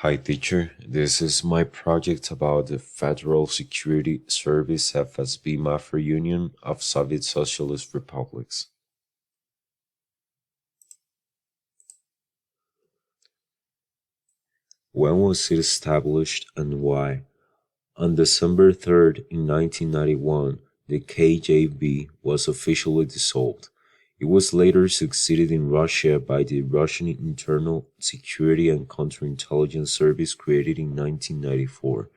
Hi teacher, this is my project about the Federal Security Service FSB Mafia Union of Soviet Socialist Republics. When was it established and why? On December 3rd, in 1991, the KGB was officially dissolved. It was later succeeded in Russia by the Russian Internal Security and Counterintelligence Service created in 1994.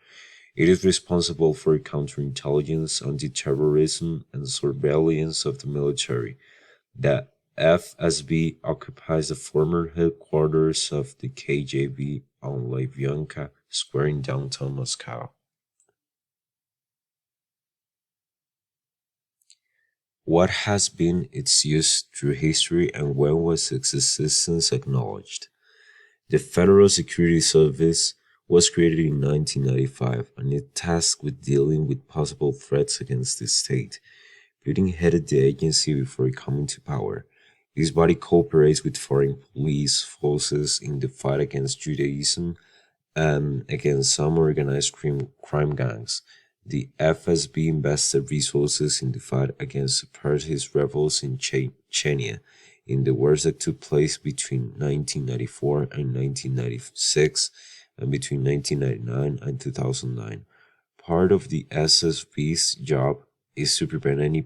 It is responsible for counterintelligence, anti-terrorism, and surveillance of the military. The FSB occupies the former headquarters of the KGB on Lubyanka Square in downtown Moscow. What has been its use through history and when was its existence acknowledged? The Federal Security Service was created in 1995 and it tasked with dealing with possible threats against the state. Putin headed the agency before coming to power. This body cooperates with foreign police forces in the fight against Judaism and against some organized crime gangs. The FSB invested resources in the fight against separatist rebels in Chechnya in the wars that took place between 1994 and 1996 and between 1999 and 2009. Part of the SSB's job is to prevent any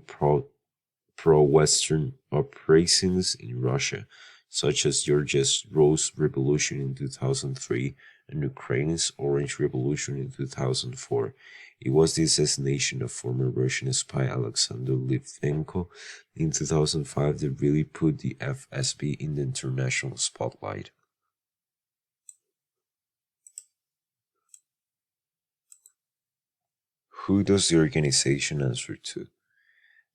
pro-Western operations in Russia, such as Georgia's Rose Revolution in 2003 and Ukraine's Orange Revolution in 2004. It was the assassination of former Russian spy Alexander Litvenko in 2005 that really put the FSB in the international spotlight. Who does the organization answer to?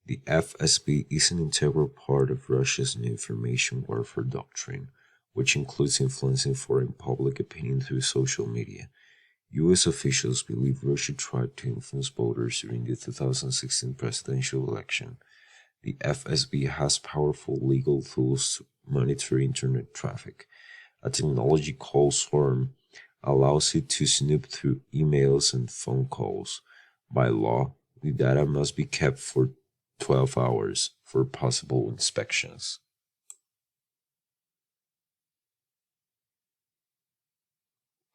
The FSB is an integral part of Russia's new information warfare doctrine, which includes influencing foreign public opinion through social media. US officials believe Russia tried to influence voters during the 2016 presidential election. The FSB has powerful legal tools to monitor internet traffic. A technology called SORM allows it to snoop through emails and phone calls. By law, the data must be kept for 12 hours for possible inspections.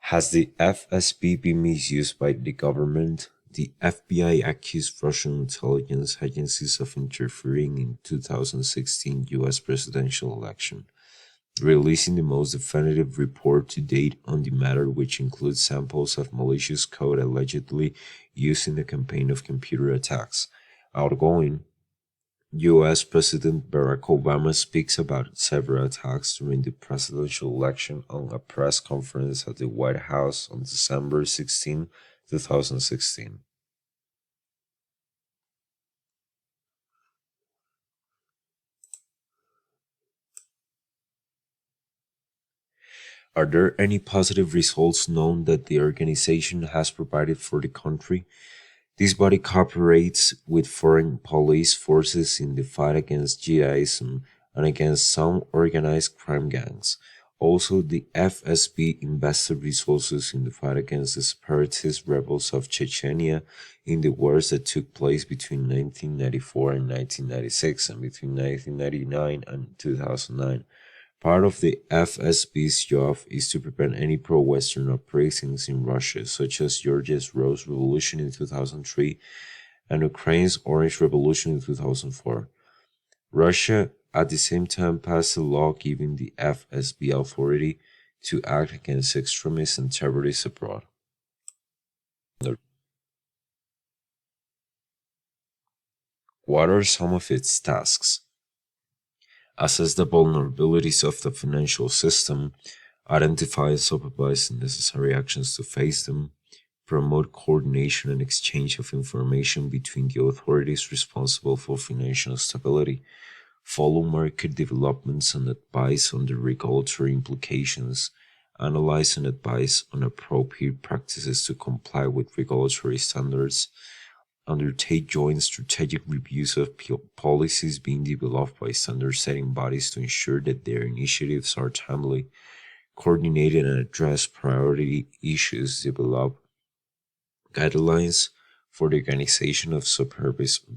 Has the FSB been misused by the government? The FBI accused Russian intelligence agencies of interfering in 2016 US presidential election, releasing the most definitive report to date on the matter, which includes samples of malicious code allegedly used in the campaign of computer attacks. Outgoing US President Barack Obama speaks about several attacks during the presidential election on a press conference at the White House on December 16, 2016. Are there any positive results known that the organization has provided for the country? This body cooperates with foreign police forces in the fight against Judaism and against some organized crime gangs. Also, the FSB invested resources in the fight against the separatist rebels of Chechnya in the wars that took place between 1994 and 1996 and between 1999 and 2009. Part of the FSB's job is to prevent any pro-Western uprisings in Russia, such as Georgia's Rose Revolution in 2003 and Ukraine's Orange Revolution in 2004. Russia, at the same time, passed a law giving the FSB authority to act against extremists and terrorists abroad. What are some of its tasks? Assess the vulnerabilities of the financial system, identify and supervise the necessary actions to face them, promote coordination and exchange of information between the authorities responsible for financial stability, follow market developments and advise on the regulatory implications, analyze and advise on appropriate practices to comply with regulatory standards, undertake joint strategic reviews of policies being developed by standard setting bodies to ensure that their initiatives are timely, coordinate and address priority issues, develop guidelines for the organization of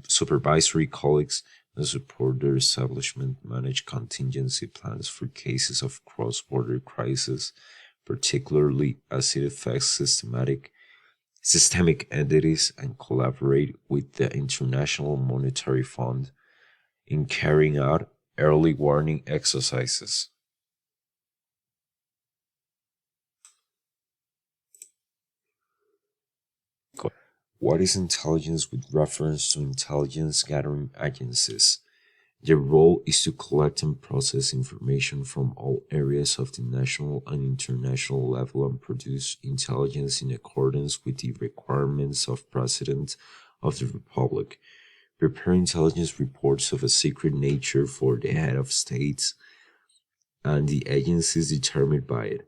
supervisory colleagues, and support their establishment, manage contingency plans for cases of cross border crisis, particularly as it affects systemic entities, and collaborate with the International Monetary Fund in carrying out early warning exercises. What is intelligence with reference to intelligence gathering agencies? Their role is to collect and process information from all areas of the national and international level and produce intelligence in accordance with the requirements of President of the Republic. Prepare intelligence reports of a secret nature for the head of states and the agencies determined by it.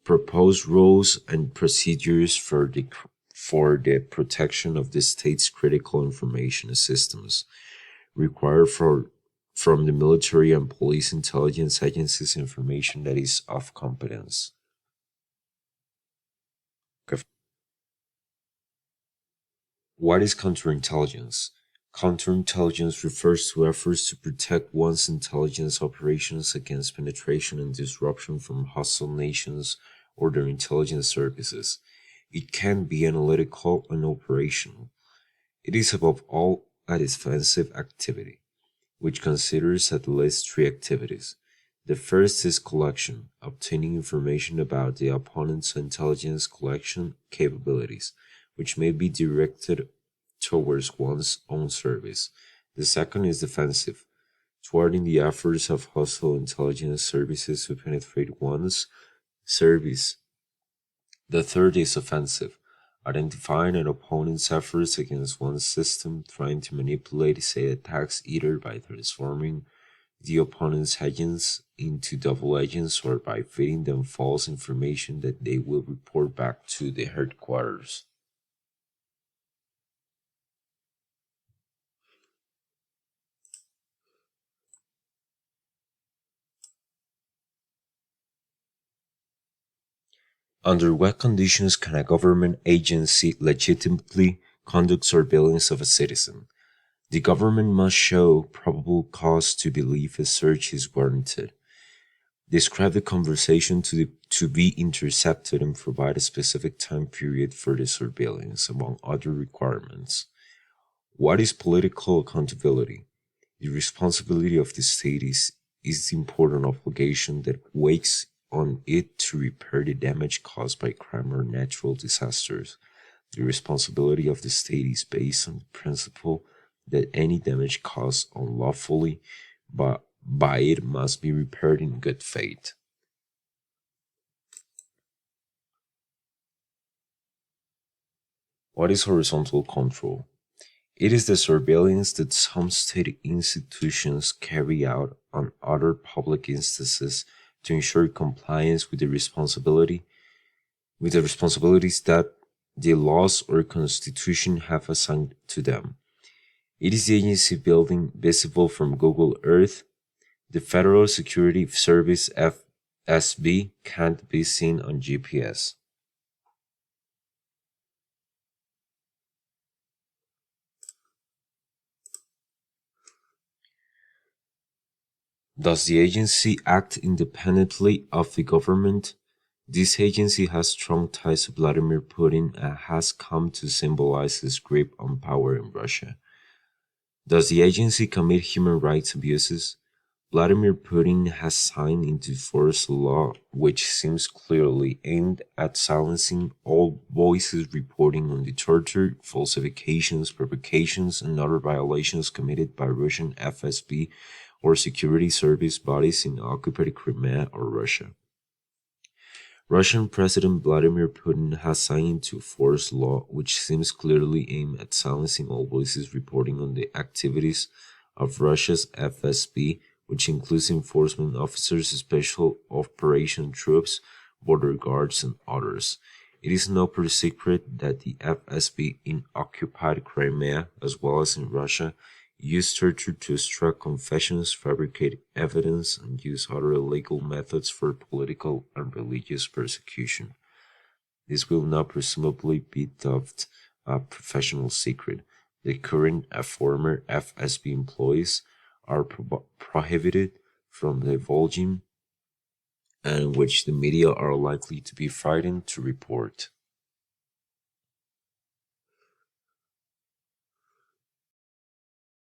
Propose rules and procedures for the protection of the state's critical information systems. Require from the military and police intelligence agencies information that is of competence. Okay. What is counterintelligence? Counterintelligence refers to efforts to protect one's intelligence operations against penetration and disruption from hostile nations or their intelligence services. It can be analytical and operational. It is above all a defensive activity, which considers at least three activities. The first is collection, obtaining information about the opponent's intelligence collection capabilities, which may be directed towards one's own service. The second is defensive, thwarting the efforts of hostile intelligence services to penetrate one's service. The third is offensive, identifying an opponent's efforts against one's system, trying to manipulate said attacks either by transforming the opponent's agents into double agents or by feeding them false information that they will report back to the headquarters. Under what conditions can a government agency legitimately conduct surveillance of a citizen? The government must show probable cause to believe a search is warranted, describe the conversation to be intercepted, and provide a specific time period for the surveillance, among other requirements. What is political accountability? The responsibility of the state is the important obligation that wakes on it to repair the damage caused by crime or natural disasters. The responsibility of the state is based on the principle that any damage caused unlawfully by it must be repaired in good faith. What is horizontal control? It is the surveillance that some state institutions carry out on other public instances to ensure compliance with the responsibilities that the laws or constitution have assigned to them. It is the agency building visible from Google Earth. The Federal Security Service FSB can't be seen on GPS. Does the agency act independently of the government? This agency has strong ties to Vladimir Putin and has come to symbolize his grip on power in Russia. Does the agency commit human rights abuses? Vladimir Putin has signed into force a law which seems clearly aimed at silencing all voices reporting on the torture, falsifications, provocations, and other violations committed by Russian FSB or security service bodies in occupied Crimea or Russia. Russian President Vladimir Putin has signed into force law which seems clearly aimed at silencing all voices reporting on the activities of Russia's FSB, which includes enforcement officers, special operation troops, border guards, and others. It is no secret that the FSB in occupied Crimea, as well as in Russia, use torture to extract confessions, fabricate evidence, and use other illegal methods for political and religious persecution. This will now presumably be dubbed a professional secret. The current and former FSB employees are prohibited from divulging, and which the media are likely to be frightened to report.